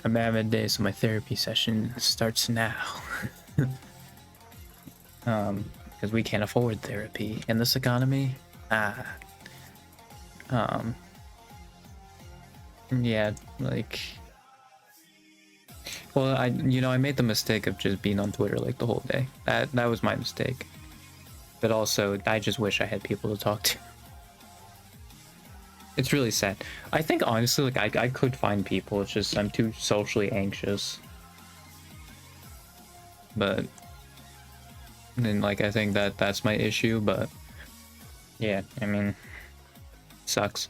I'm having day, so my therapy session starts now. Because we can't afford therapy in this economy. Yeah, like, well, I made the mistake of just being on Twitter like the whole day. That was my mistake. But also, I just wish I had people to talk to. It's really sad. I think honestly, like, I could find people. It's just I'm too socially anxious. But then, like, I think that's my issue. But yeah, I mean, sucks.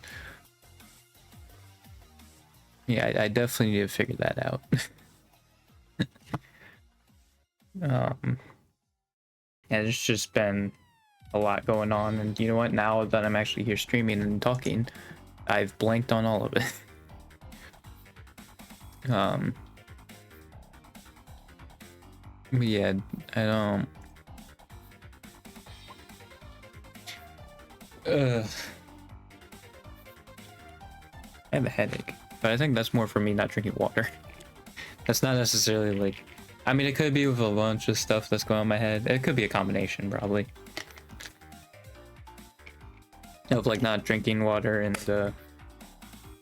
Yeah, I definitely need to figure that out. Yeah, there's just been a lot going on, and you know what? Now that I'm actually here streaming and talking, I've blanked on all of it. Yeah, I don't. I have a headache, but I think that's more for me not drinking water. That's not necessarily like. I mean, it could be with a bunch of stuff that's going on in my head. It could be a combination, probably. Of like not drinking water and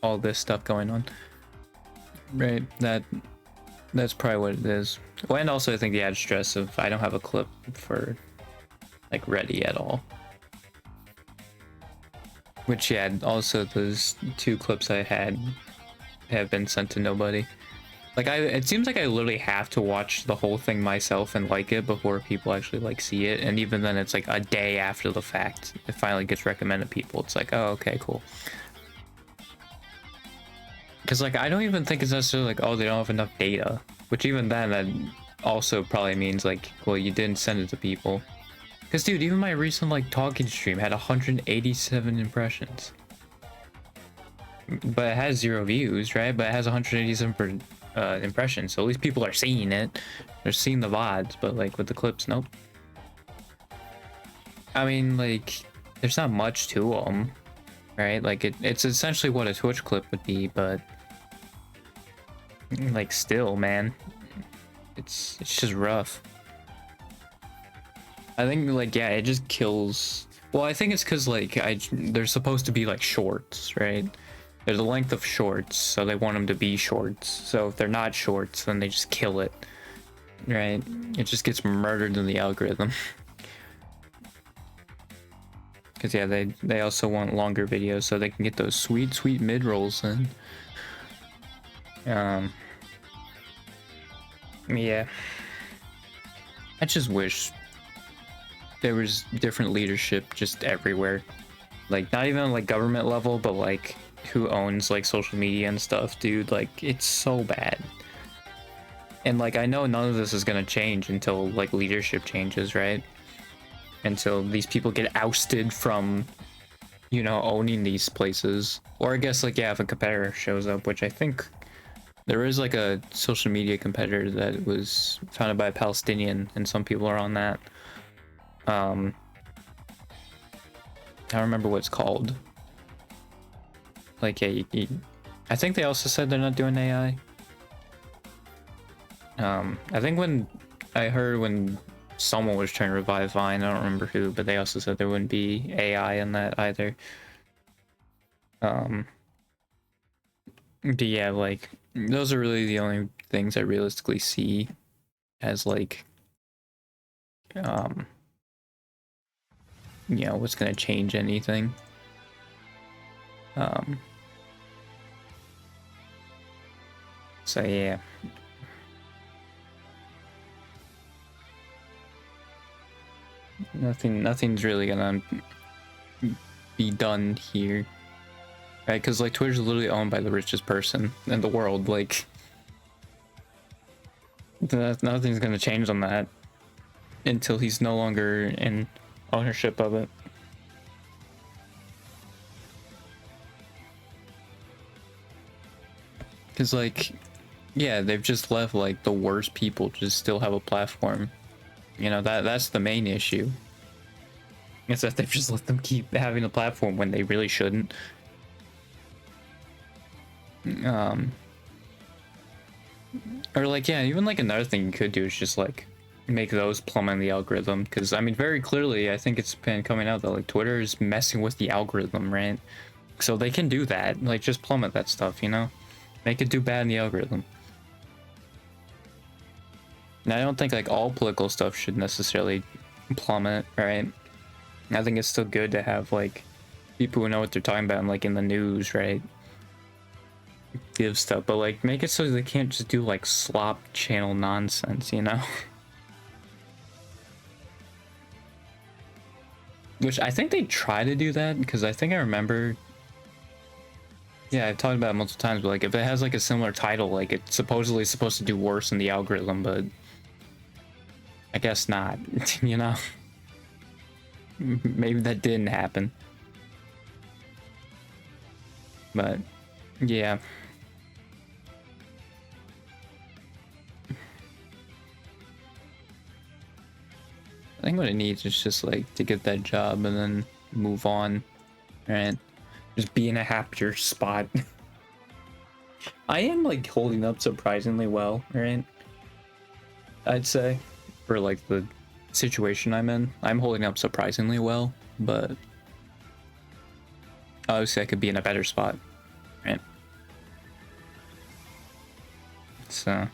all this stuff going on. Right, that's probably what it is. Well, and also I think the added stress of I don't have a clip for like ready at all. Which yeah, also those 2 clips I had have been sent to nobody. Like it seems like I literally have to watch the whole thing myself and like it before people actually like see it, and even then it's like a day after the fact it finally gets recommended to people. It's like, oh, okay, cool. Because like I don't even think it's necessarily like, oh, they don't have enough data, which even then that also probably means like, well, you didn't send it to people. Because dude, even my recent like talking stream had 187 impressions, but it has 0 views, right? But it has 187 impressions, so at least people are seeing it. They're seeing the VODs, but like with the clips, nope. I mean, like, there's not much to them, right? Like it's essentially what a Twitch clip would be, but like still, man, it's just rough. I think like, yeah, it just kills. Well, I think it's because like they're supposed to be like shorts, right? There's a length of shorts, so they want them to be shorts. So if they're not shorts, then they just kill it, right? It just gets murdered in the algorithm. Because yeah, they also want longer videos so they can get those sweet mid rolls in. Yeah, I just wish there was different leadership just everywhere, like not even like government level, but like who owns like social media and stuff, dude. Like it's so bad. And like I know none of this is gonna change until like leadership changes, right? Until these people get ousted from, you know, owning these places. Or I guess like, yeah, if a competitor shows up, which I think there is like a social media competitor that was founded by a Palestinian, and some people are on that. I don't remember what it's called. Like, yeah, I think they also said they're not doing AI. I think when I heard when someone was trying to revive Vine, I don't remember who, but they also said there wouldn't be AI in that either. But yeah, like those are really the only things I realistically see as like, you know, what's gonna change anything. So yeah. Nothing's really gonna be done here, right? Because like Twitter's literally owned by the richest person in the world. Like nothing's gonna change on that until he's no longer in ownership of it. Because like, yeah, they've just left like the worst people to still have a platform. You know, that's the main issue. It's that they've just let them keep having a platform when they really shouldn't. Or like, yeah, even like another thing you could do is just like make those plummet the algorithm, because I mean, very clearly I think it's been coming out that like Twitter is messing with the algorithm, right? So they can do that, like just plummet that stuff, you know, make it do bad in the algorithm. And I don't think like all political stuff should necessarily plummet, right? I think it's still good to have like people who know what they're talking about and like in the news, right? Give stuff, but like make it so they can't just do like slop channel nonsense, you know? Which I think they try to do that, because I think I remember, yeah, I've talked about it multiple times, but like if it has like a similar title, like it's supposedly supposed to do worse in the algorithm, but I guess not, you know? Maybe that didn't happen. But yeah. I think what it needs is just like to get that job and then move on, right? Just be in a happier spot. I am like holding up surprisingly well, right? I'd say for like the situation I'm in, I'm holding up surprisingly well, but obviously I could be in a better spot, right? So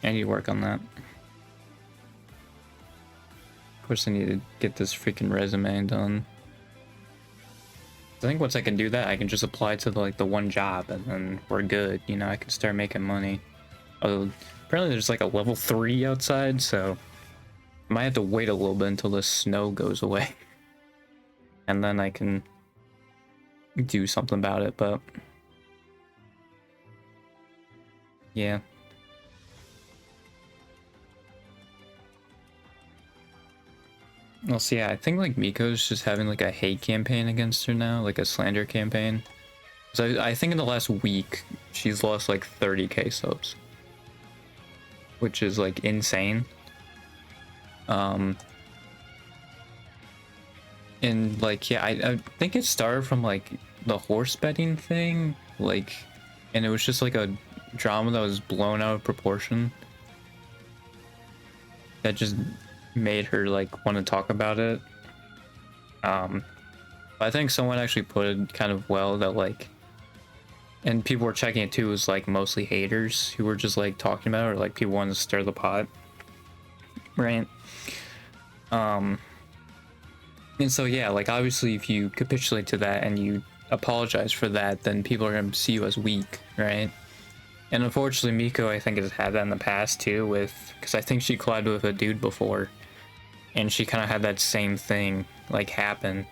I need to work on that. Of course, I need to get this freaking resume done. I think once I can do that, I can just apply to like the one job, and then we're good. You know, I can start making money. Oh, apparently there's like a level 3 outside, so I might have to wait a little bit until the snow goes away, and then I can do something about it. But yeah. Well, see, yeah, I think like Miko's just having like a hate campaign against her now, like a slander campaign. So I think in the last week she's lost like 30k subs, which is like insane. And like, yeah, I think it started from like the horse betting thing, like, and it was just like a drama that was blown out of proportion that just made her like want to talk about it. I think someone actually put it kind of well that like, and people were checking it too, was like mostly haters who were just like talking about it, or like people wanted to stir the pot, right? And so yeah, like obviously if you capitulate to that and you apologize for that, then people are gonna see you as weak, right? And unfortunately Miko, I think, has had that in the past too, with, because I think she collided with a dude before, and she kind of had that same thing like happen.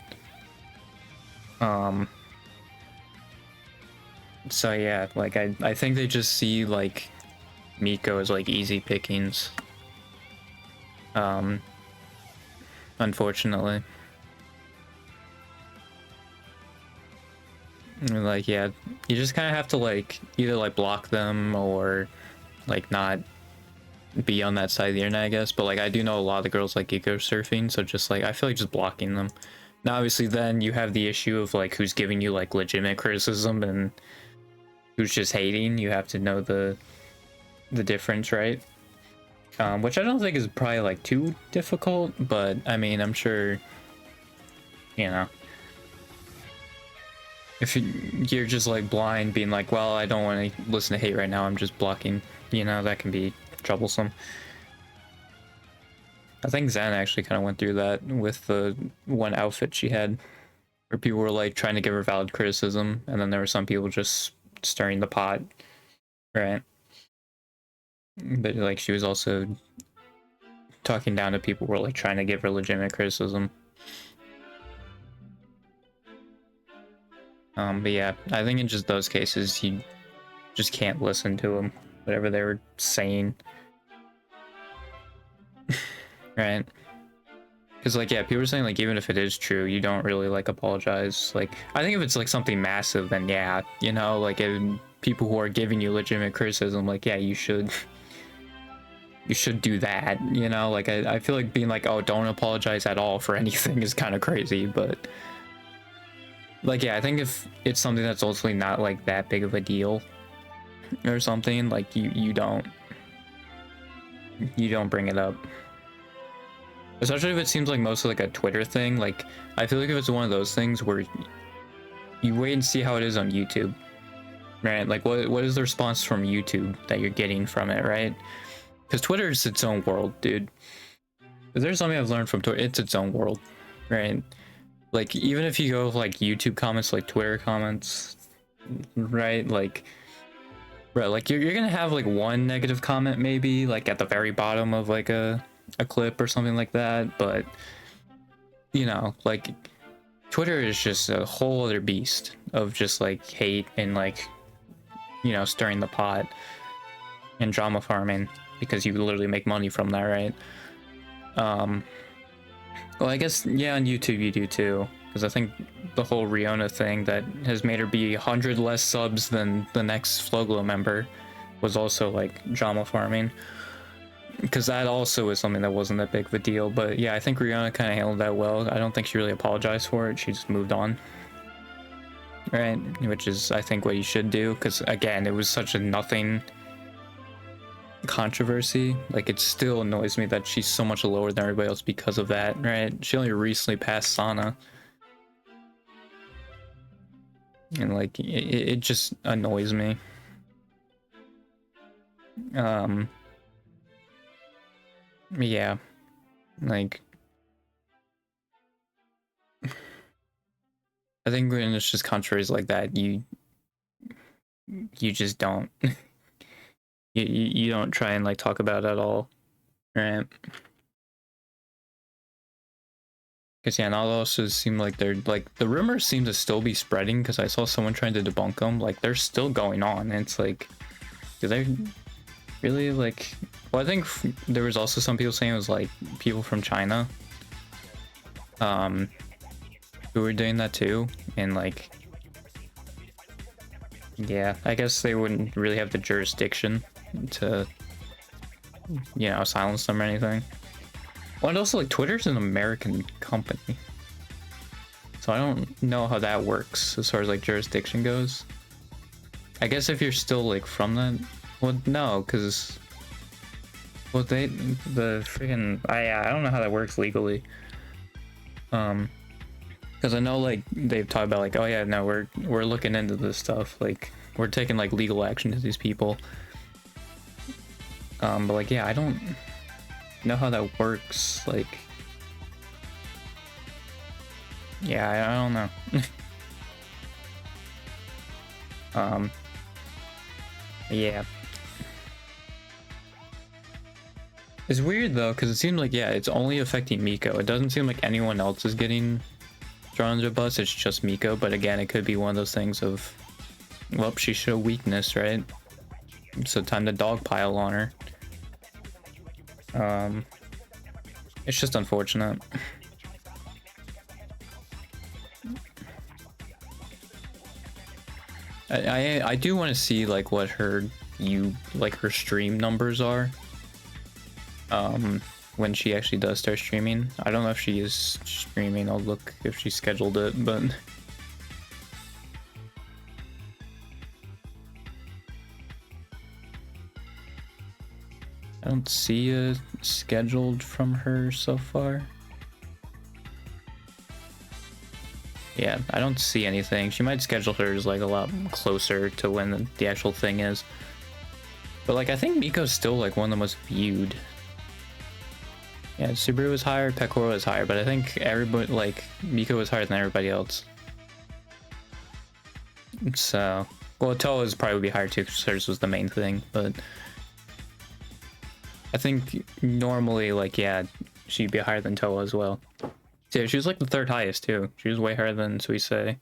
So yeah, like I think they just see like Miko as like easy pickings, unfortunately. Like, yeah, you just kind of have to like either like block them or like not be on that side of the internet, I guess. But like I do know a lot of the girls like eco surfing, so just like I feel like just blocking them. Now obviously then you have the issue of like who's giving you like legitimate criticism and who's just hating. You have to know the difference, right? Which I don't think is probably like too difficult, but I mean, I'm sure, you know, if you're just like blind being like, well, I don't want to listen to hate right now, I'm just blocking, you know, that can be troublesome. I think Zen actually kind of went through that with the one outfit she had, where people were like trying to give her valid criticism, and then there were some people just stirring the pot, right? But like she was also talking down to people who were like trying to give her legitimate criticism. But yeah, I think in just those cases, you just can't listen to them, whatever they were saying. Right? Because like, yeah, people are saying like, even if it is true, you don't really like apologize. Like, I think if it's like something massive, then yeah, you know, like people who are giving you legitimate criticism, like, yeah, you should do that, you know. Like I feel like being like, oh, don't apologize at all for anything is kind of crazy, but like, yeah, I think if it's something that's ultimately not like that big of a deal, or something, like you don't bring it up. Especially if it seems like mostly like a Twitter thing. Like, I feel like if it's one of those things where you wait and see how it is on YouTube, right? Like, what is the response from YouTube that you're getting from it, right? Because Twitter is its own world, dude. If there's something I've learned from Twitter, it's its own world, right? Like, even if you go with, like, YouTube comments, like Twitter comments, right? Like, right, like you're gonna have like one negative comment maybe, like at the very bottom of like a clip or something like that, but you know, like Twitter is just a whole other beast of just like hate and like, you know, stirring the pot and drama farming, because you literally make money from that, right? Well, I guess, yeah, on YouTube you do too, because I think the whole Riona thing that has made her be 100 less subs than the next Floglo member was also like drama farming, because that also is something that wasn't that big of a deal. But yeah, I think Riona kind of handled that well. I don't think she really apologized for it. She just moved on, right? Which is, I think, what you should do, because again, it was such a nothing controversy. Like, it still annoys me that she's so much lower than everybody else because of that, right? She only recently passed Sana, and like it just annoys me. Yeah, like I think when it's just controversies like that, you just don't you don't try and like talk about it at all, right? Because yeah, now it also seem like they're like, the rumors seem to still be spreading, because I saw someone trying to debunk them. Like, they're still going on, and it's like, do they really, like, well, I think there was also some people saying it was like people from China who were doing that too, and like, yeah, I guess they wouldn't really have the jurisdiction to, you know, silence them or anything. Well, and also, like, Twitter's an American company, so I don't know how that works as far as like jurisdiction goes. I guess if you're still like from that, well, no, because, well, the freaking, I don't know how that works legally. Because I know like they've talked about like, oh yeah, no, we're looking into this stuff, like we're taking like legal action to these people. But like, yeah, I don't know how that works. Like, yeah, I don't know. Yeah. It's weird though, because it seems like, yeah, it's only affecting Miko. It doesn't seem like anyone else is getting thrown under the bus. It's just Miko. But again, it could be one of those things of, well, she showed weakness, right? So time to dogpile on her. It's just unfortunate. I do want to see like what her her stream numbers are when she actually does start streaming. I don't know if she is streaming. I'll look if she scheduled it, but I don't see a scheduled from her so far. Yeah, I don't see anything. She might schedule hers like a lot closer to when the actual thing is. But like, I think Miko's still like one of the most viewed. Yeah, Subaru is higher, Pecora is higher, but I think everybody, like, Miko is higher than everybody else. So, well, Toa is probably be higher too, because hers was the main thing, but I think normally, like, yeah, she'd be higher than Toa as well. Yeah, she was like the third highest too. She was way higher than Suisei.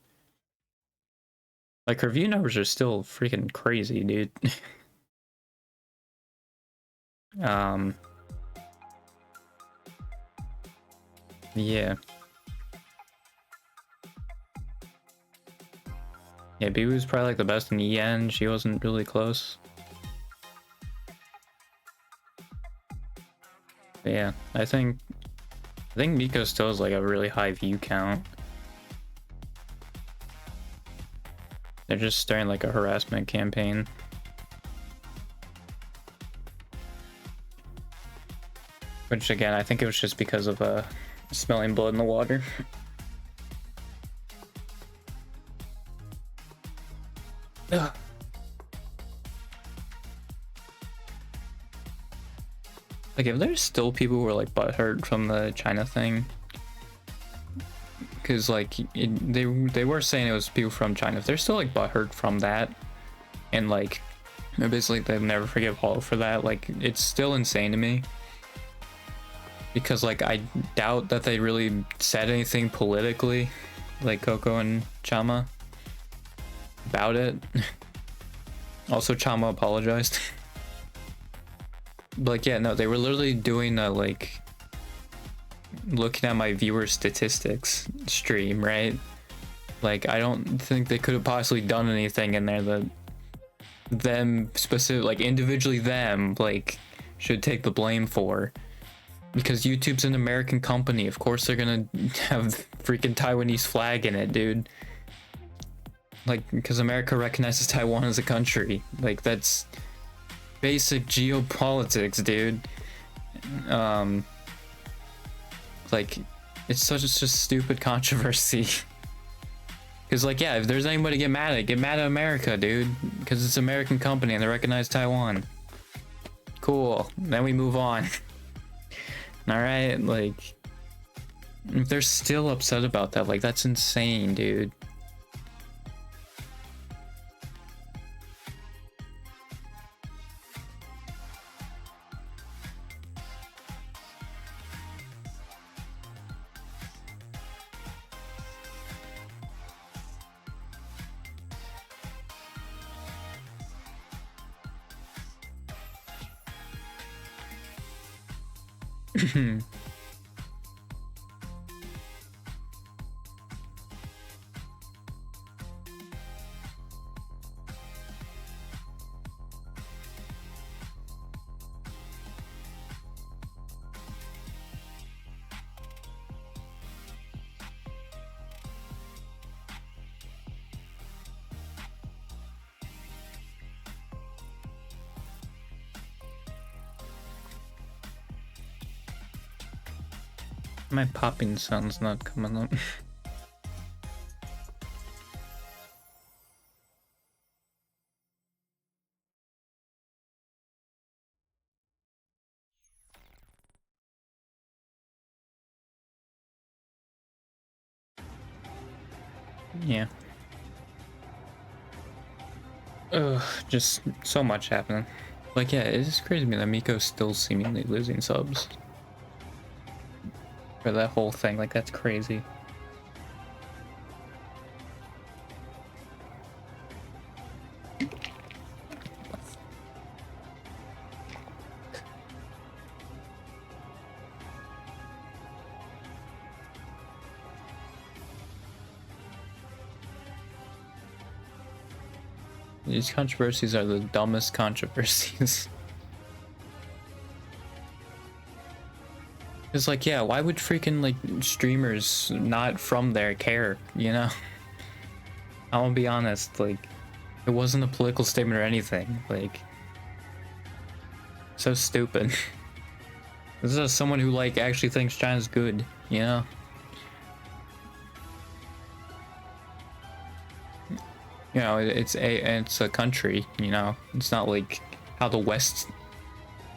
Like, her view numbers are still freaking crazy, dude. Yeah. Yeah, Bibi was probably like the best in EN. She wasn't really close. But yeah, I think Miko still has like a really high view count. They're just starting like a harassment campaign. Which again, I think it was just because of smelling blood in the water. Ugh. Like, if there's still people who are like butthurt from the China thing, because like they were saying it was people from China. If they're still like butthurt from that, and like basically they'll never forgive Hollow for that, like it's still insane to me. Because like I doubt that they really said anything politically, like Coco and Chama, about it. Also, Chama apologized. Like, yeah, no, they were literally doing like looking at my viewer statistics stream, right? Like, I don't think they could have possibly done anything in there that them specific, like individually them, like should take the blame for. Because YouTube's an American company, of course they're gonna have freaking Taiwanese flag in it, dude. Like, because America recognizes Taiwan as a country. Like, that's basic geopolitics, dude. Like, it's such a stupid controversy. Because, like, yeah, if there's anybody to get mad at America, dude. Because it's an American company and they recognize Taiwan. Cool. Then we move on. Alright, like, if they're still upset about that, like, that's insane, dude. My popping sound's not coming up. Yeah. Ugh, just so much happening. Like, yeah, it's just crazy to me that Miko's still seemingly losing subs. For that whole thing, like, that's crazy. These controversies are the dumbest controversies. It's like, yeah, why would freaking like streamers not from there care, you know? I'll be honest, like, it wasn't a political statement or anything, like, so stupid. This is someone who like actually thinks China's good, you know? You know, it's a country, you know? It's not like how the West,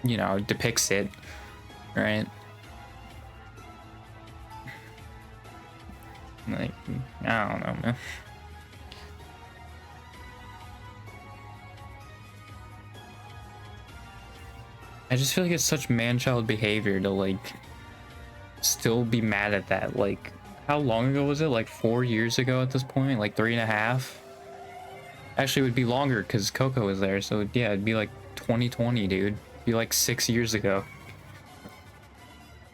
you know, depicts it, right? Like, I don't know, man. I just feel like it's such man-child behavior to like still be mad at that. Like, how long ago was it? Like 4 years ago at this point? Like 3.5? Actually, it would be longer because Coco was there. So yeah, it'd be like 2020, dude. It'd be like 6 years ago.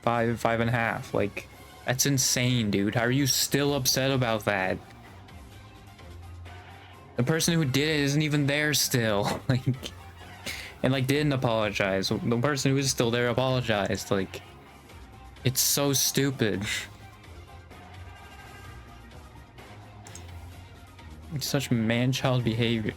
5.5. Like, that's insane, dude. How are you still upset about that? The person who did it isn't even there still. Like, and like didn't apologize. The person who is still there apologized. Like, it's so stupid. It's such man-child behavior.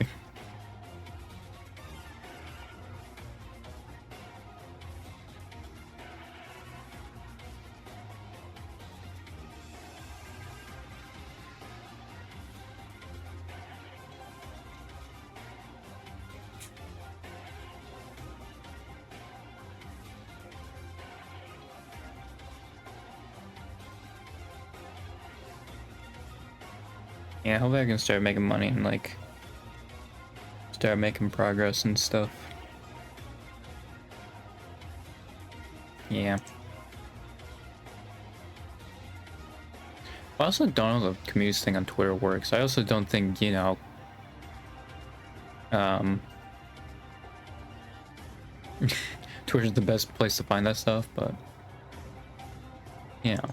Yeah, hopefully I can start making money and like start making progress and stuff. Yeah. I also don't know the community thing on Twitter works. I also don't think, you know, Twitter's the best place to find that stuff, but you know.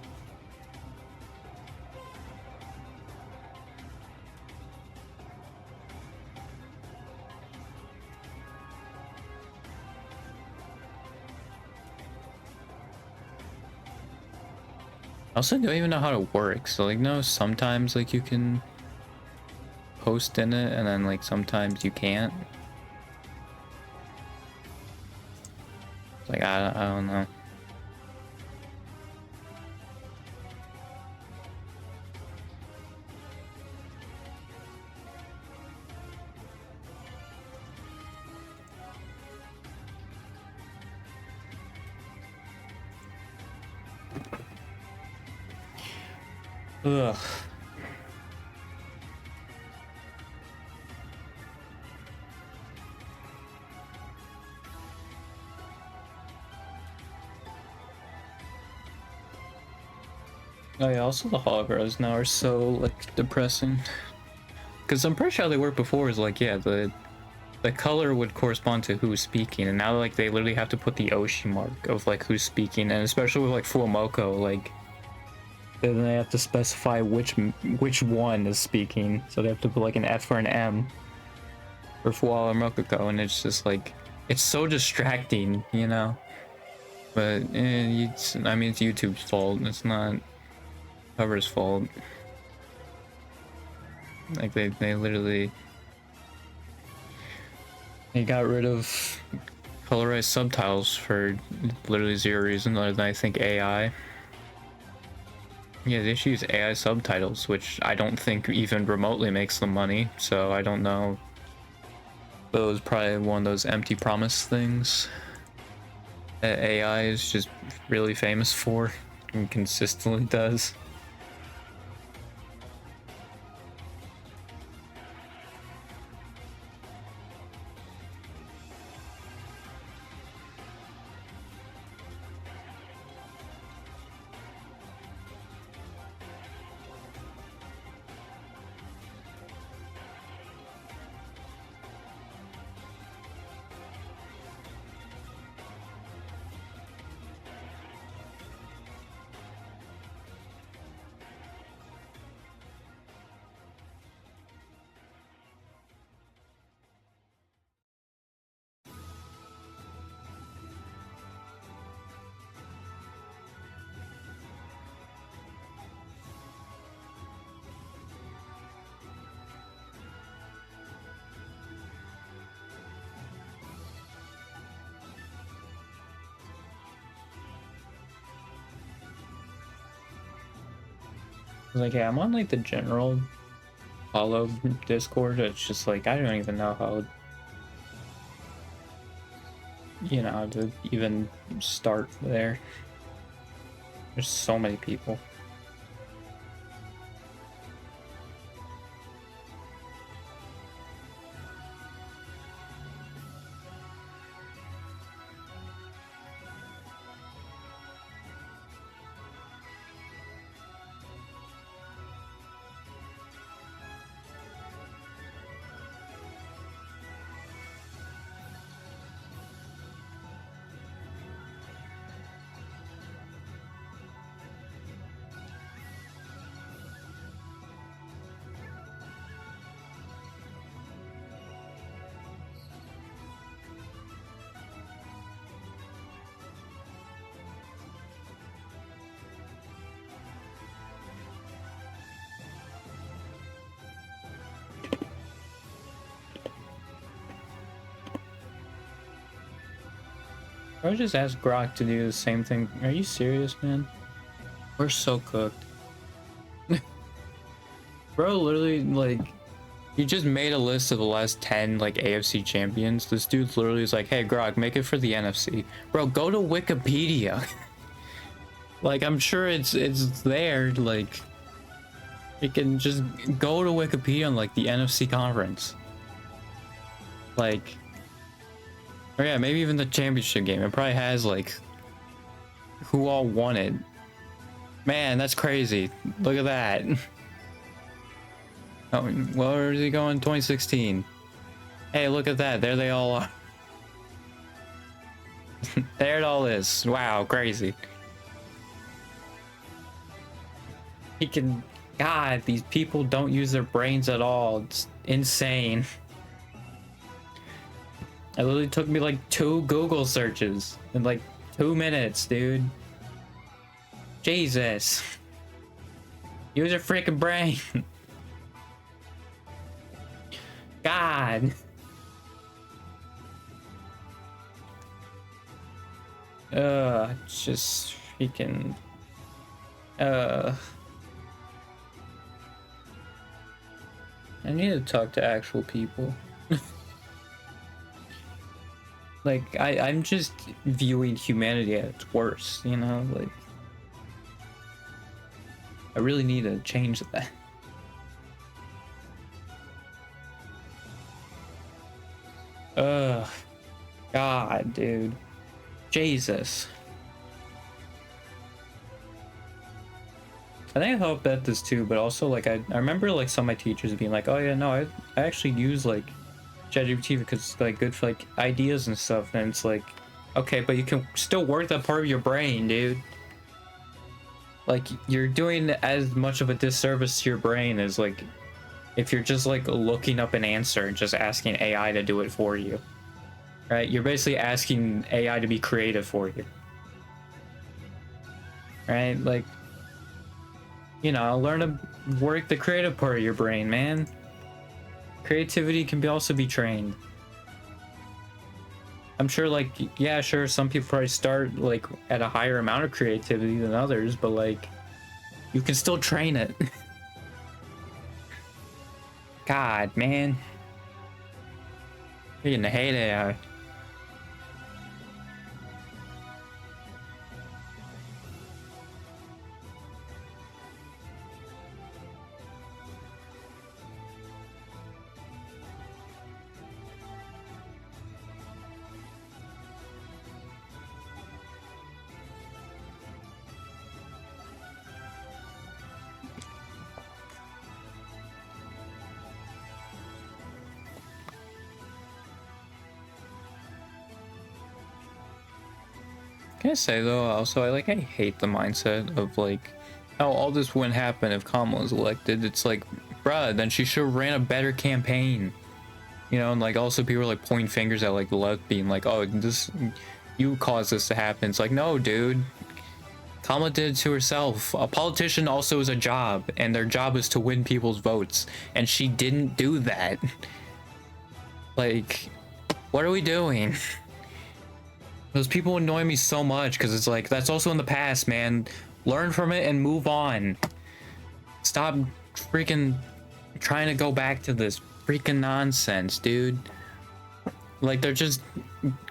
I also don't even know how it works. So like, no, sometimes like you can post in it, and then like sometimes you can't. Like I don't know. Ugh. Oh yeah, also the hologramms now are so like depressing. Because I'm pretty sure they worked before is like, yeah, the color would correspond to who's speaking, and now like they literally have to put the Oshi mark of like who's speaking, and especially with like Fuamoko, like then they have to specify which one is speaking, so they have to put like an F or an M for Fuwa and Rokoko, and it's just like it's so distracting, you know. But I mean, it's YouTube's fault. It's not Cover's fault. Like they literally they got rid of colorized subtitles for literally zero reason other than I think AI. Yeah, they should use AI subtitles, which I don't think even remotely makes them money, so I don't know. But it was probably one of those empty promise things that AI is just really famous for and consistently does. Like, yeah, I'm on like the general Hollow Discord. It's just like I don't even know how, you know, to even start there. There's so many people. I would just ask Grok to do the same thing. Are you serious, man? We're so cooked. Bro, literally, like, he just made a list of the last 10, like, AFC champions. This dude literally is like, hey, Grok, make it for the NFC. Bro, go to Wikipedia. Like, I'm sure it's there, like... You can just go to Wikipedia on like the NFC conference. Like, or yeah, maybe even the championship game. It probably has like who all won it. Man, that's crazy. Look at that. Oh, where is he going? 2016. Hey, look at that. There they all are. There it all is. Wow, crazy. He can... God, these people don't use their brains at all. It's insane. It literally took me like 2 Google searches in like 2 minutes, dude. Jesus. Use your freaking brain. God. Just freaking... I need to talk to actual people. Like, I'm just viewing humanity at its worst, you know? Like, I really need to change that. God, dude. Jesus. I think I helped at this too, but also like I remember like some of my teachers being like, oh yeah, no, I actually use like ChatGPT because it's like good for like ideas and stuff, and it's like, okay, but you can still work that part of your brain, dude. Like, you're doing as much of a disservice to your brain as like if you're just like looking up an answer and just asking AI to do it for you, right? You're basically asking AI to be creative for you, right? Like, you know, learn to work the creative part of your brain, man. Creativity can also be trained. I'm sure, like, yeah, sure, some people probably start, like, at a higher amount of creativity than others, but, like, you can still train it. God, man. You're gonna hate AI. Can I say though, also I hate the mindset of like, oh, all this wouldn't happen if Kamala was elected. It's like, bruh, then she should have ran a better campaign. You know, and like also people are like pointing fingers at like the left, being like, oh, this, you caused this to happen. It's like, no, dude. Kamala did it to herself. A politician also is a job, and their job is to win people's votes, and she didn't do that. Like, what are we doing? Those people annoy me so much because it's like, that's also in the past, man. Learn from it and move on. Stop freaking trying to go back to this freaking nonsense, dude. Like, they're just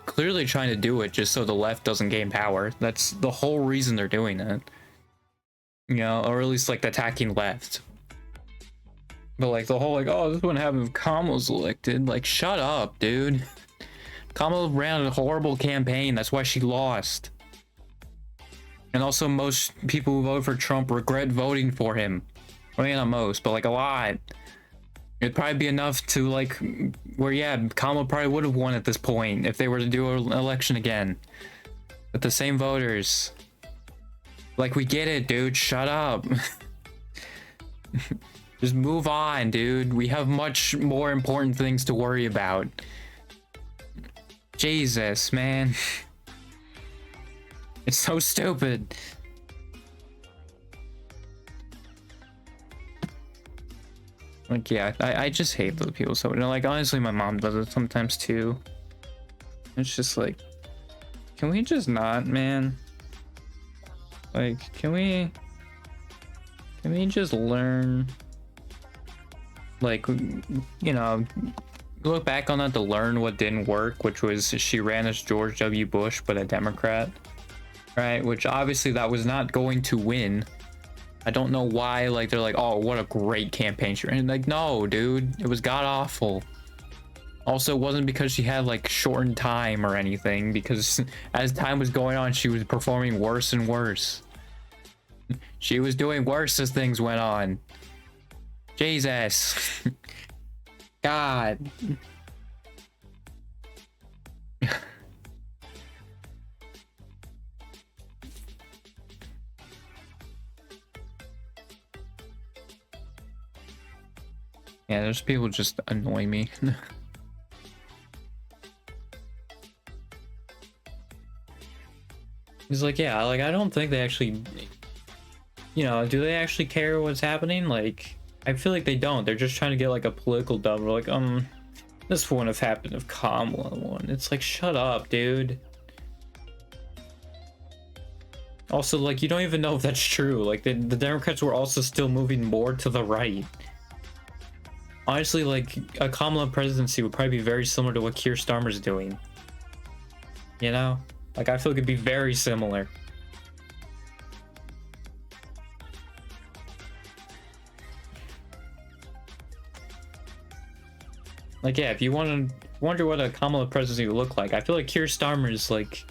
clearly trying to do it just so the left doesn't gain power. That's the whole reason they're doing it. You know, or at least like the attacking left. But like the whole like, oh, this wouldn't happen if Kamala's elected. Like, shut up, dude. Kamala ran a horrible campaign. That's why she lost. And also, most people who vote for Trump regret voting for him. I mean, not most, but like a lot. It'd probably be enough to like, where yeah, Kamala probably would have won at this point if they were to do an election again. With the same voters. Like, we get it, dude. Shut up. Just move on, dude. We have much more important things to worry about. Jesus, man. It's so stupid. Like, yeah, I just hate those people. So, you know, like, honestly, my mom does it sometimes too. It's just like, can we just not, man? Like, can we just learn? Like, you know, look back on that to learn what didn't work, which was she ran as George W. Bush, but a Democrat, right? Which obviously that was not going to win. I don't know why, like, they're like, oh, what a great campaign she ran. Like, no, dude, it was god awful. Also, it wasn't because she had like shortened time or anything, because as time was going on, she was performing worse and worse. She was doing worse as things went on. Jesus. God. Yeah, those people just annoy me. He's like, yeah, like, I don't think they actually, you know, do they actually care what's happening? Like, I feel like they don't. They're just trying to get like a political dub. They're like, this wouldn't have happened if Kamala won. It's like, shut up, dude. Also, like, you don't even know if that's true. Like, the Democrats were also still moving more to the right. Honestly, like, a Kamala presidency would probably be very similar to what Keir Starmer's doing. You know? Like, I feel like it'd be very similar. Like, yeah, if you want to wonder what a Kamala presidency would look like, I feel like Keir Starmer's, like,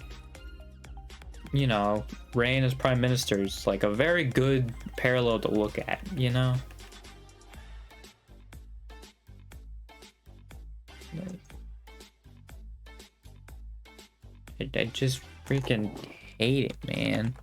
you know, reign as prime minister is, like, a very good parallel to look at, you know? I just freaking hate it, man.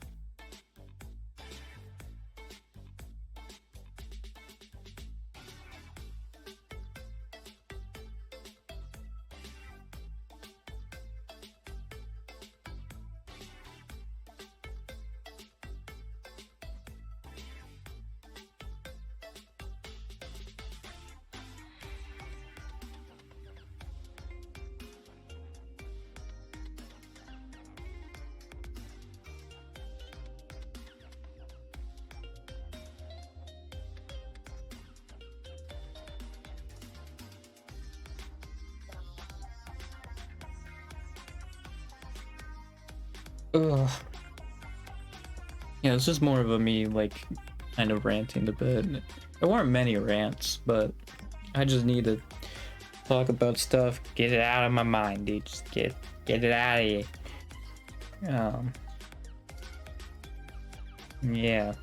Ugh. Yeah, this is more of a me, like, kind of ranting a bit. There weren't many rants, but I just need to talk about stuff, get it out of my mind, dude. Just get it out of here. Yeah.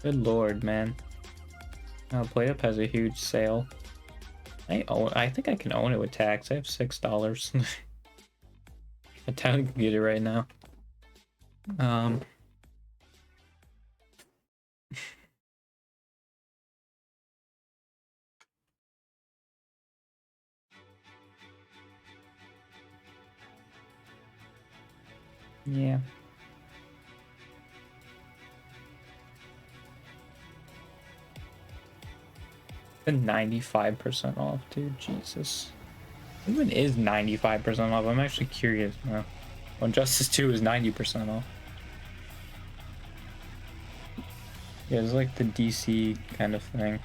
Good lord, man. Oh, PlayUp has a huge sale. I think I can own it with tax. I have $6. I totally can get it right now. Yeah. Been 95% off, dude. Jesus. Even is 95% off. I'm actually curious now. Well, Injustice 2 is 90% off. Yeah, it's like the DC kind of thing.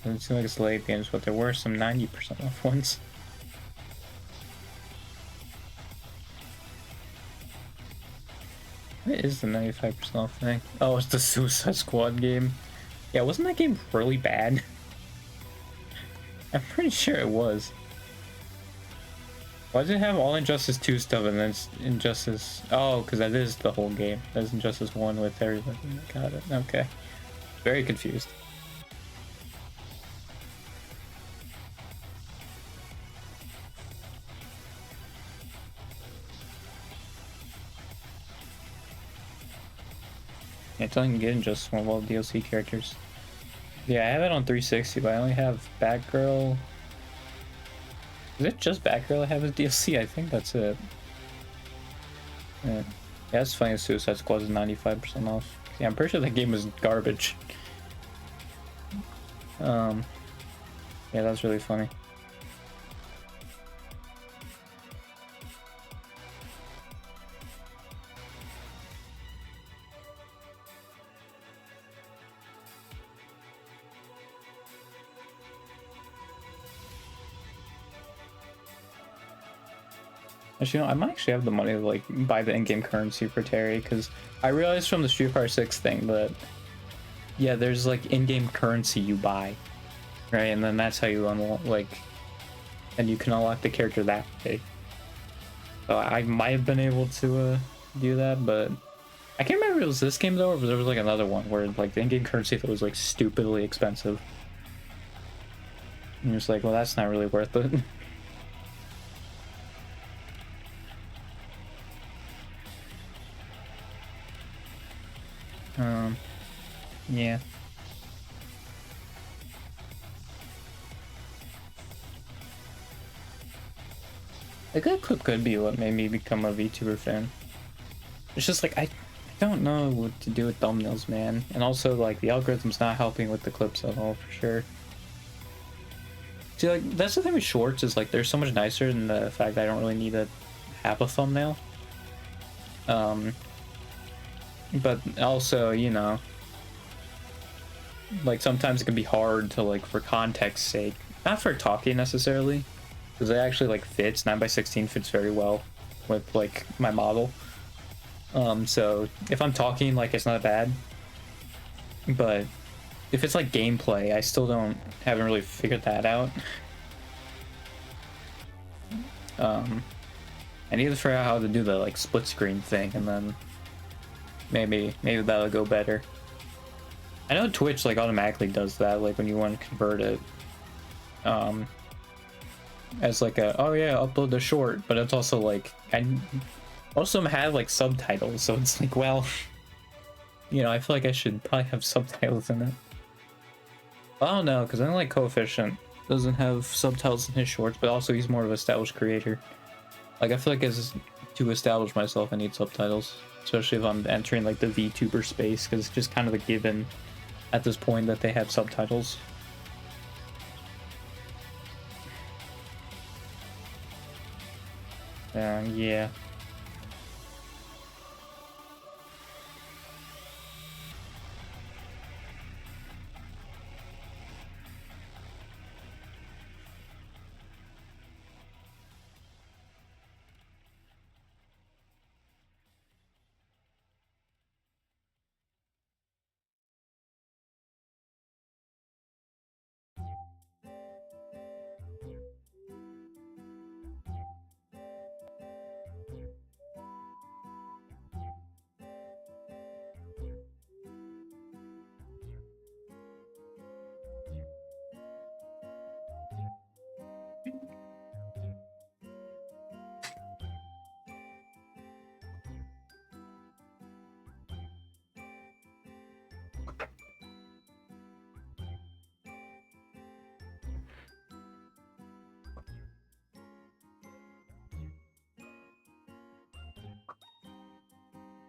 Doesn't seem like it's late games, but there were some 90% off ones. What is the 95% off thing? Oh, it's the Suicide Squad game. Yeah, wasn't that game really bad? I'm pretty sure it was. Why does it have all Injustice 2 stuff and then Injustice... Oh, because that is the whole game. That's Injustice 1 with everything. Got it. Okay. Very confused. Yeah, it's only get Injustice 1 well DLC characters. Yeah, I have it on 360, but I only have Batgirl... Is it just Batgirl I have as DLC? I think that's it. Yeah, it's funny Suicide Squad is 95% off. Yeah, I'm pretty sure that game was garbage. Yeah, that's really funny. Actually, I might actually have the money to like buy the in-game currency for Terry, because I realized from the Street Fighter 6 thing that yeah, there's like in-game currency you buy, right? And then that's how you unlock and you can unlock the character that way. So I might have been able to do that, but I can't remember if it was this game though, or if there was like another one where like the in-game currency was like stupidly expensive. And you're just like, well, that's not really worth it. Yeah. A good clip could be what made me become a VTuber fan. It's just like I don't know what to do with thumbnails, man. And also like the algorithm's not helping with the clips at all for sure. See, like that's the thing with shorts is like they're so much nicer than the fact that I don't really need to have a thumbnail. But also, you know, like sometimes it can be hard to like for context's sake, not for talking necessarily, because it actually like fits. 9x16 fits very well with like my model. So if I'm talking, like it's not bad, but if it's like gameplay, I still haven't really figured that out. I need to figure out how to do the like split screen thing, and then maybe that'll go better. I know Twitch like automatically does that, like when you want to convert it as like a, oh yeah, upload the short, but it's also like most of them have like subtitles, so it's like, well, you know, I feel like I should probably have subtitles in it. I don't know, because I don't like Coefficient doesn't have subtitles in his shorts, but also he's more of an established creator. Like I feel like as to establish myself I need subtitles, especially if I'm entering like the VTuber space, because it's just kind of a given at this point that they have subtitles. Yeah.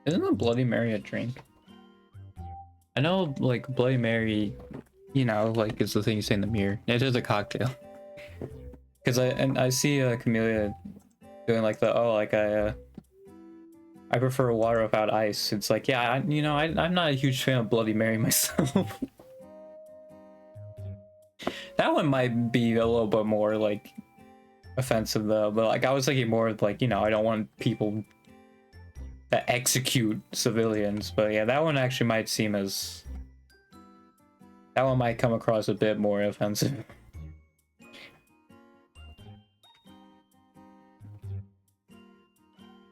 Isn't a Bloody Mary a drink? I know, like, Bloody Mary, you know, like, is the thing you say in the mirror. It is a cocktail. Because I see Camellia doing, like, I prefer water without ice. It's like, yeah, I'm not a huge fan of Bloody Mary myself. That one might be a little bit more, like, offensive, though. But, like, I was thinking more of, like, you know, I don't want people that execute civilians, but yeah, that one actually might seem as, that one might come across a bit more offensive.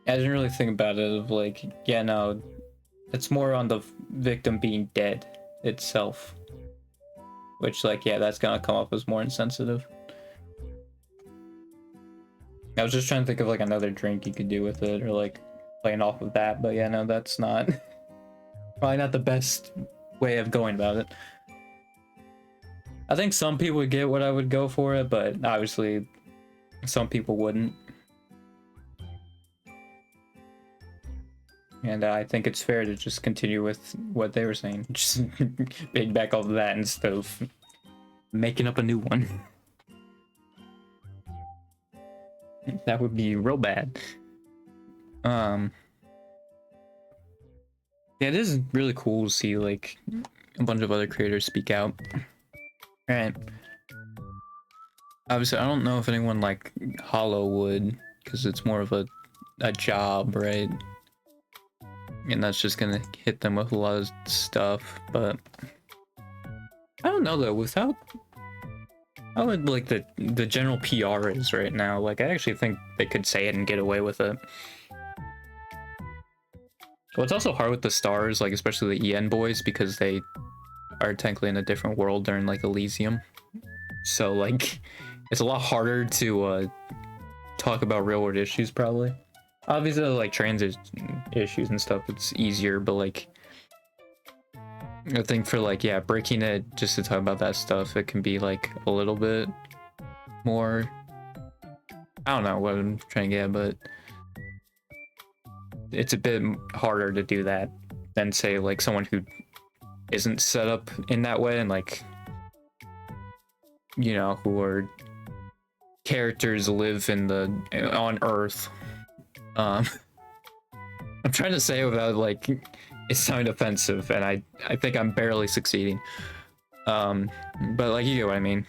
I didn't really think about it of like, yeah, no, it's more on the victim being dead itself, which like, yeah, that's gonna come up as more insensitive. I was just trying to think of like another drink you could do with it, or like playing off of that, but yeah, no, that's not probably not the best way of going about it. I think some people would get what I would go for it, but obviously some people wouldn't. And I think it's fair to just continue with what they were saying. Just big back all of that instead of making up a new one. That would be real bad. Yeah, it is really cool to see like a bunch of other creators speak out. Right. Obviously, I don't know if anyone like Hollow would because it's more of a job, right? And that's just gonna hit them with a lot of stuff. But I don't know though. Without how would like the general PR is right now, like I actually think they could say it and get away with it. Well, it's also hard with the stars, like especially the EN boys, because they are technically in a different world. They're in like Elysium, so like it's a lot harder to talk about real world issues probably. Obviously like transit issues and stuff, it's easier, but like I think for like, yeah, breaking it just to talk about that stuff, it can be like a little bit more, I don't know what I'm trying to get, but it's a bit harder to do that than say like someone who isn't set up in that way, and like, you know, who are characters live in the on Earth. I'm trying to say it without like it sounding offensive, and I think I'm barely succeeding. But like, you get what I mean.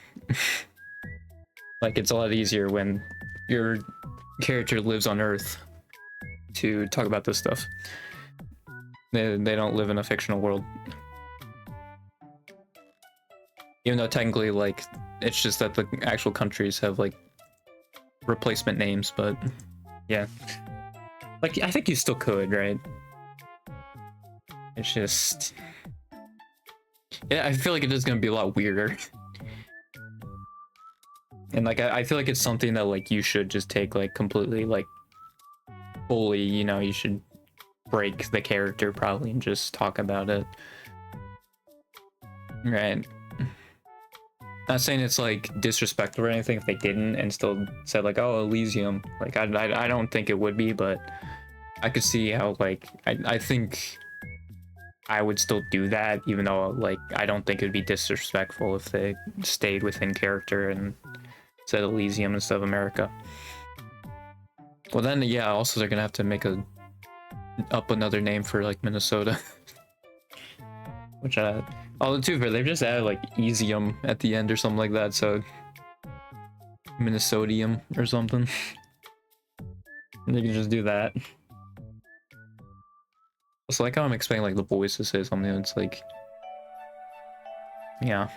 Like it's a lot easier when your character lives on Earth to talk about this stuff. They don't live in a fictional world. Even though technically like it's just that the actual countries have like replacement names, but yeah. Like I think you still could, right? It's just, yeah, I feel like it is gonna be a lot weirder. And like I feel like it's something that like you should just take like completely like fully, you know, you should break the character probably and just talk about it. Right. Not saying it's like disrespectful or anything if they didn't and still said like, oh, Elysium. Like I don't think it would be, but I could see how like I think I would still do that, even though like I don't think it'd be disrespectful if they stayed within character and said Elysium instead of America. Well then, yeah, also they're gonna have to make up another name for like Minnesota. Which although too fair, they've just added like Easium at the end or something like that, so Minnesotium or something. And they can just do that. It's like how I'm expecting like the boys to say something, it's like, yeah.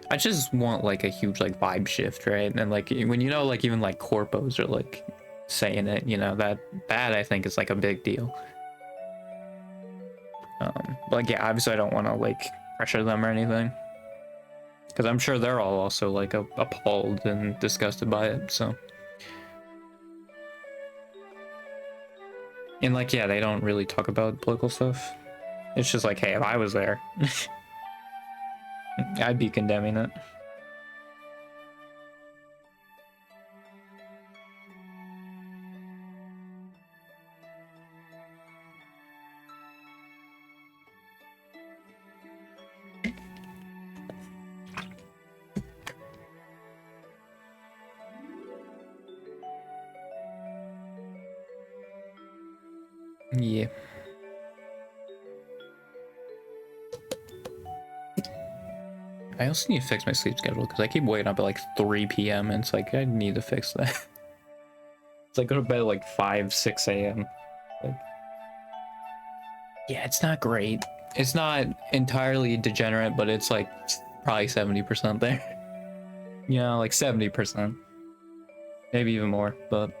I just want like a huge like vibe shift, right? And like when you know like even like corpos are like saying it, you know, that I think is like a big deal. Like yeah, obviously I don't want to like pressure them or anything, because I'm sure they're all also like appalled and disgusted by it. So, and like yeah, they don't really talk about political stuff. It's just like, hey, if I was there, I'd be condemning it. Yeah. I also need to fix my sleep schedule because I keep waking up at like 3 p.m. and it's like I need to fix that. It's like go to bed at like 5, 6 a.m. Like, yeah, it's not great. It's not entirely degenerate, but it's like probably 70% there. You know, like 70%. Maybe even more, but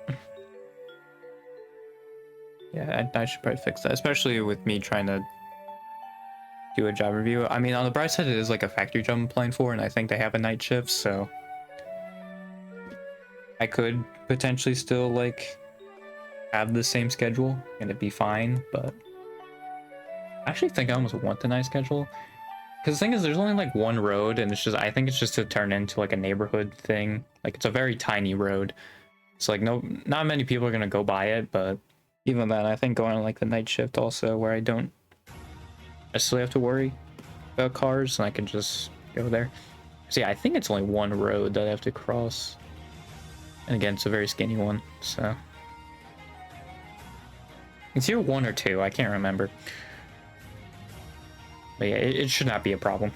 yeah, I should probably fix that, especially with me trying to do a job review. I mean, on the bright side, it is like a factory job I'm applying for, and I think they have a night shift, so I could potentially still like have the same schedule and it'd be fine, but I actually think I almost want the night schedule. Because the thing is, there's only like one road, and it's just, I think it's just to turn into like a neighborhood thing. Like it's a very tiny road. So like not many people are gonna go by it, but even then, I think going on like the night shift also, where I don't necessarily have to worry about cars and I can just go there. So yeah, I think it's only one road that I have to cross. And again, it's a very skinny one, so. It's either 1 or 2, I can't remember. But yeah, it should not be a problem.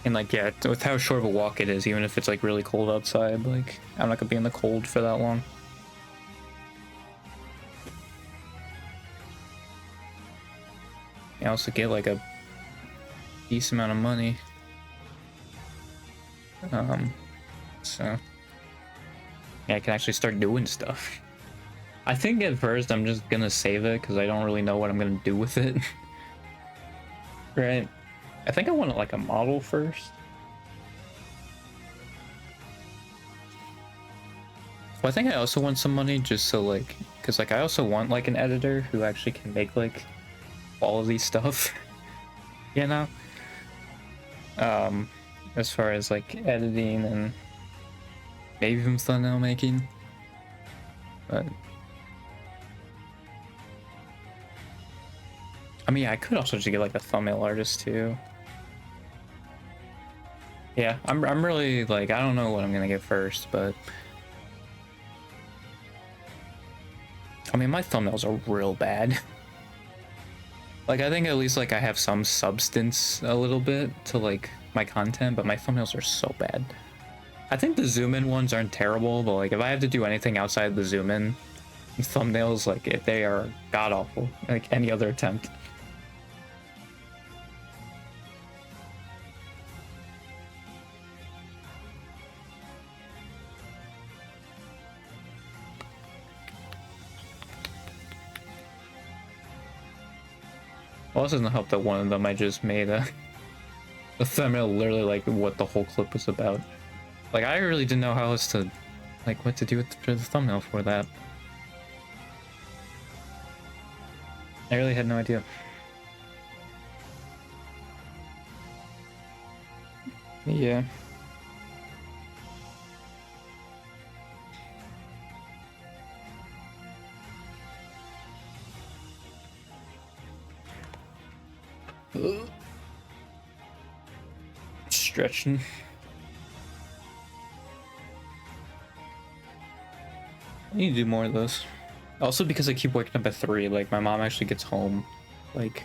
And like, yeah, with how short of a walk it is, even if it's like really cold outside, like I'm not gonna be in the cold for that long. I also get like a decent amount of money. So yeah, I can actually start doing stuff. I think at first I'm just gonna save it because I don't really know what I'm gonna do with it. Right? I think I want like a model first. Well, I think I also want some money just so like, because like I also want like an editor who actually can make like all of these stuff, you know? As far as like editing and maybe even thumbnail making, but I mean, I could also just get like a thumbnail artist too. Yeah, I'm really like, I don't know what I'm gonna get first, but I mean, my thumbnails are real bad. Like, I think at least like I have some substance a little bit to like my content, but my thumbnails are so bad. I think the zoom in ones aren't terrible, but like if I have to do anything outside the zoom in thumbnails, like if they are god awful, like any other attempt. Well, this doesn't help that one of them I just made a thumbnail literally like what the whole clip was about. Like I really didn't know how else to, like what to do with the thumbnail for that. I really had no idea. Yeah. Stretching. I need to do more of those. Also because I keep waking up at 3, like my mom actually gets home like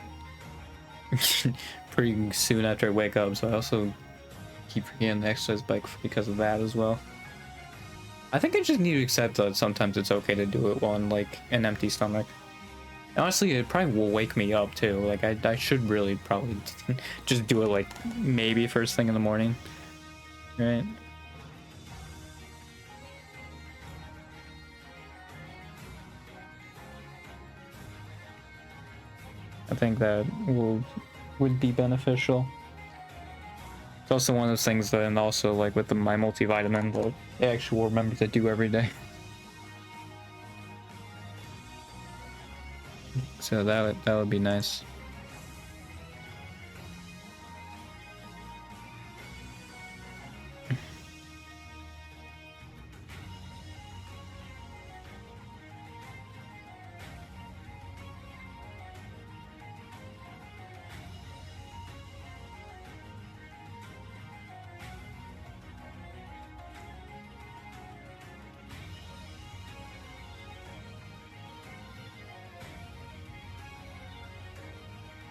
pretty soon after I wake up, so I also keep forgetting the exercise bike because of that as well. I think I just need to accept that sometimes it's okay to do it on like an empty stomach. Honestly, it probably will wake me up too. Like I should really probably just do it like maybe first thing in the morning, right? I think that would be beneficial. It's also one of those things that, and also like with my multivitamin, that I actually will remember to do every day. So that would be nice.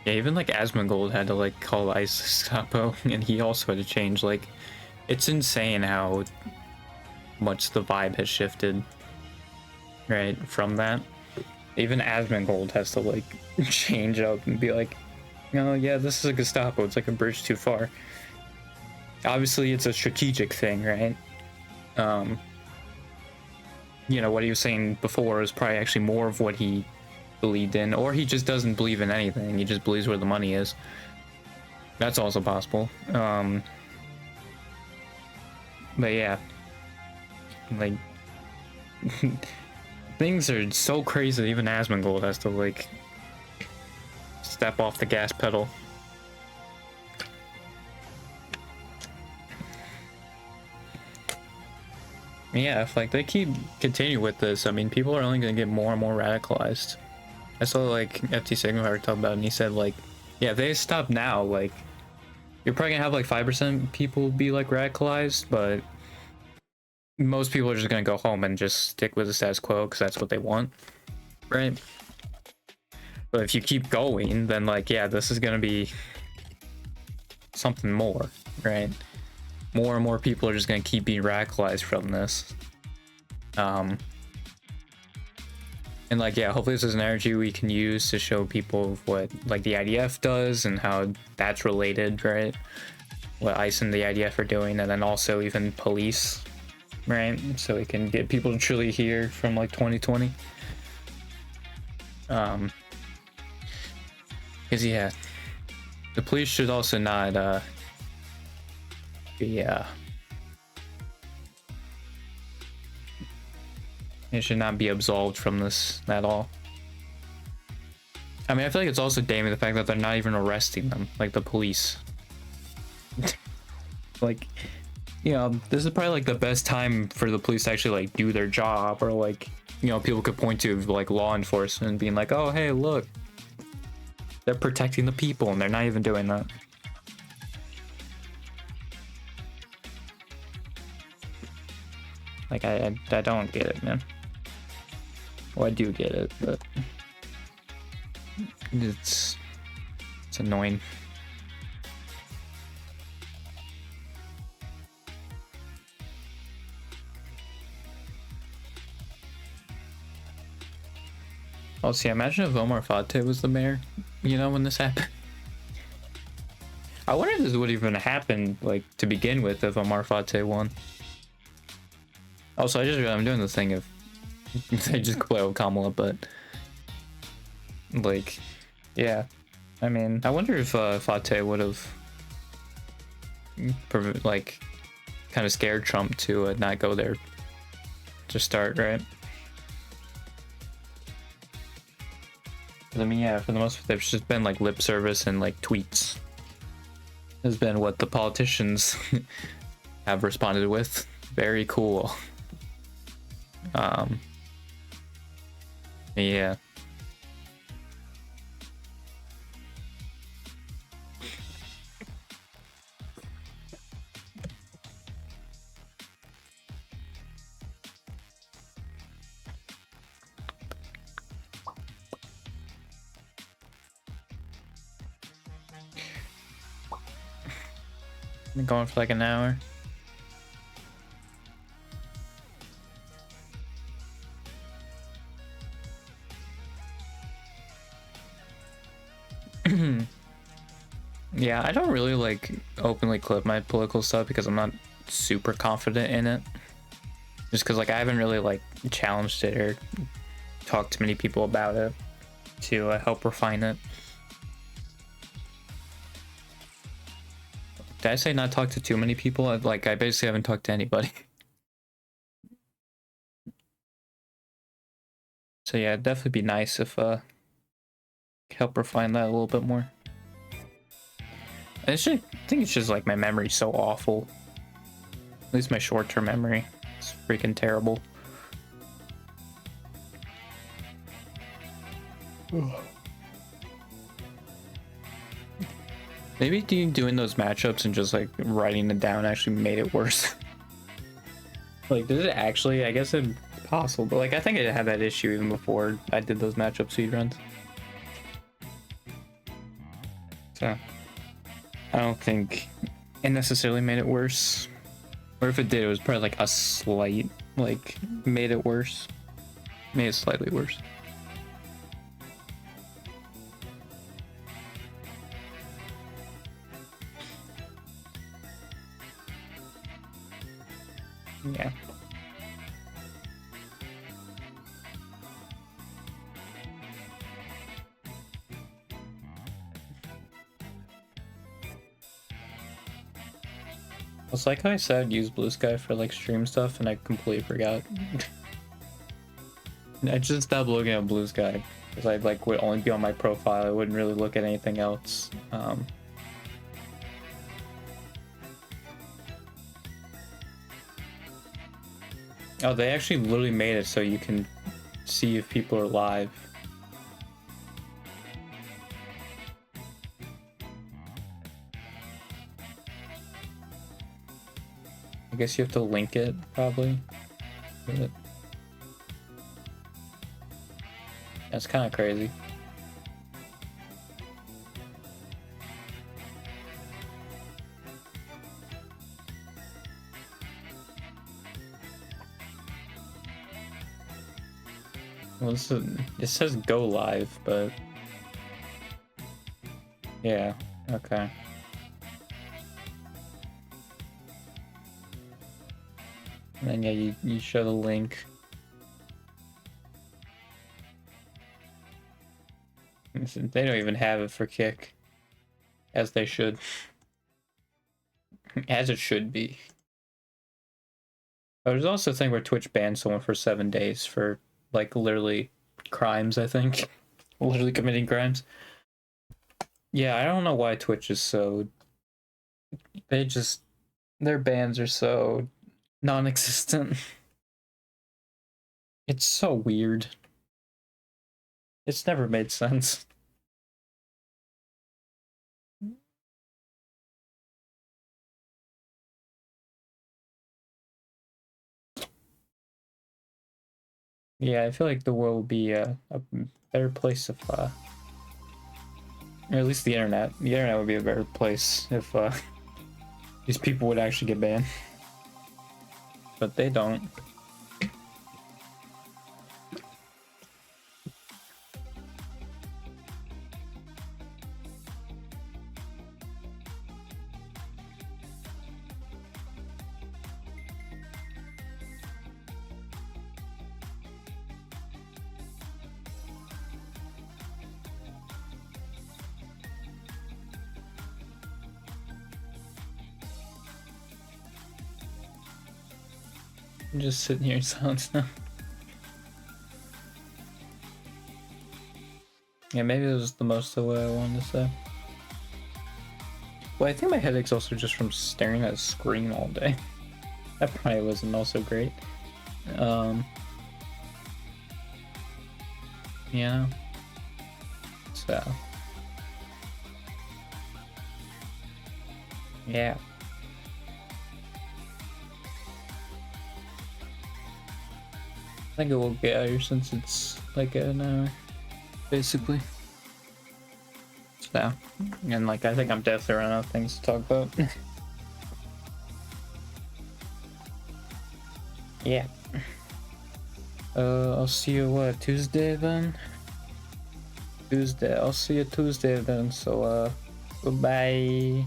Yeah, even like Asmongold had to like call Ice Capo, and he also had to change. Like, it's insane how much the vibe has shifted, right? From that, even Asmongold has to like change up and be like, "Oh yeah, this is a Gestapo. It's like a bridge too far." Obviously, it's a strategic thing, right? You know what he was saying before is probably actually more of what he believed in, or he just doesn't believe in anything. He just believes where the money is. That's also possible. But yeah, like things are so crazy that even Asmongold has to like step off the gas pedal. Yeah, if like they continue with this, I mean, people are only gonna get more and more radicalized. I saw like FT Sigma talk about it, and he said like, yeah, if they stop now, like you're probably gonna have like 5% people be like radicalized, but most people are just gonna go home and just stick with the status quo because that's what they want, right? But if you keep going, then like, yeah, this is gonna be something more, right? More and more people are just gonna keep being radicalized from this. And like, yeah, hopefully this is an energy we can use to show people what like the IDF does and how that's related, right? What ICE and the IDF are doing, and then also even police, right? So we can get people to truly hear from like 2020. Because yeah, the police should also not be it should not be absolved from this at all. I mean, I feel like it's also damning the fact that they're not even arresting them, like the police. Like, you know, this is probably like the best time for the police to actually like do their job, or like, you know, people could point to like law enforcement being like, oh, hey, look, they're protecting the people, and they're not even doing that. Like, I don't get it, man. Well, I do get it, but it's annoying. Oh, see, imagine if Omar Fateh was the mayor, you know, when this happened. I wonder if this would even happen, like, to begin with, if Omar Fateh won. Also, I'm doing the thing of I just play with Kamala, but like, yeah, I mean, I wonder if Fateh would have like kind of scared Trump to not go there to start, right? I mean, yeah, for the most part, there's just been like lip service and like tweets has been what the politicians have responded with. Very cool. Yeah. Been going for like an hour. Yeah, I don't really like openly clip my political stuff because I'm not super confident in it. Just because like I haven't really like challenged it or talked to many people about it to help refine it. Did I say not talk to too many people? I basically haven't talked to anybody. So yeah, it'd definitely be nice if help refine that a little bit more. I think it's just like my memory's so awful. At least my short-term memory. It's freaking terrible. Maybe doing those matchups and just like writing it down actually made it worse. Like, did it actually? I guess it's possible, but like I think I had that issue even before I did those matchup speedruns. So I don't think it necessarily made it worse. Or if it did, it was probably like a slight, like, made it worse. Made it slightly worse. Yeah. It's like how I said use Blue Sky for like stream stuff and I completely forgot. I just stopped looking at Blue Sky because I like would only be on my profile. I wouldn't really look at anything else. Oh, they actually literally made it so you can see if people are live. I guess you have to link it, probably. But that's kind of crazy. Well, it says go live, but yeah, okay. And then yeah, you show the link. They don't even have it for Kick, as they should, as it should be. But there's also a thing where Twitch bans someone for 7 days for like literally crimes. I think, literally committing crimes. Yeah, I don't know why Twitch is so. Their bans are so non-existent. It's so weird. It's never made sense. Yeah, I feel like the world would be a better place if, or at least the internet. The internet would be a better place if these people would actually get banned. But they don't. I'm just sitting here in silence now. Yeah, maybe that was the most of what I wanted to say. Well, I think my headache's also just from staring at a screen all day. That probably wasn't also great. Yeah. So. Yeah. I think it will get out here since it's like an hour, basically. So, and like I think I'm definitely running out of things to talk about. Yeah. I'll see you what, Tuesday then? Tuesday. I'll see you Tuesday then. So goodbye.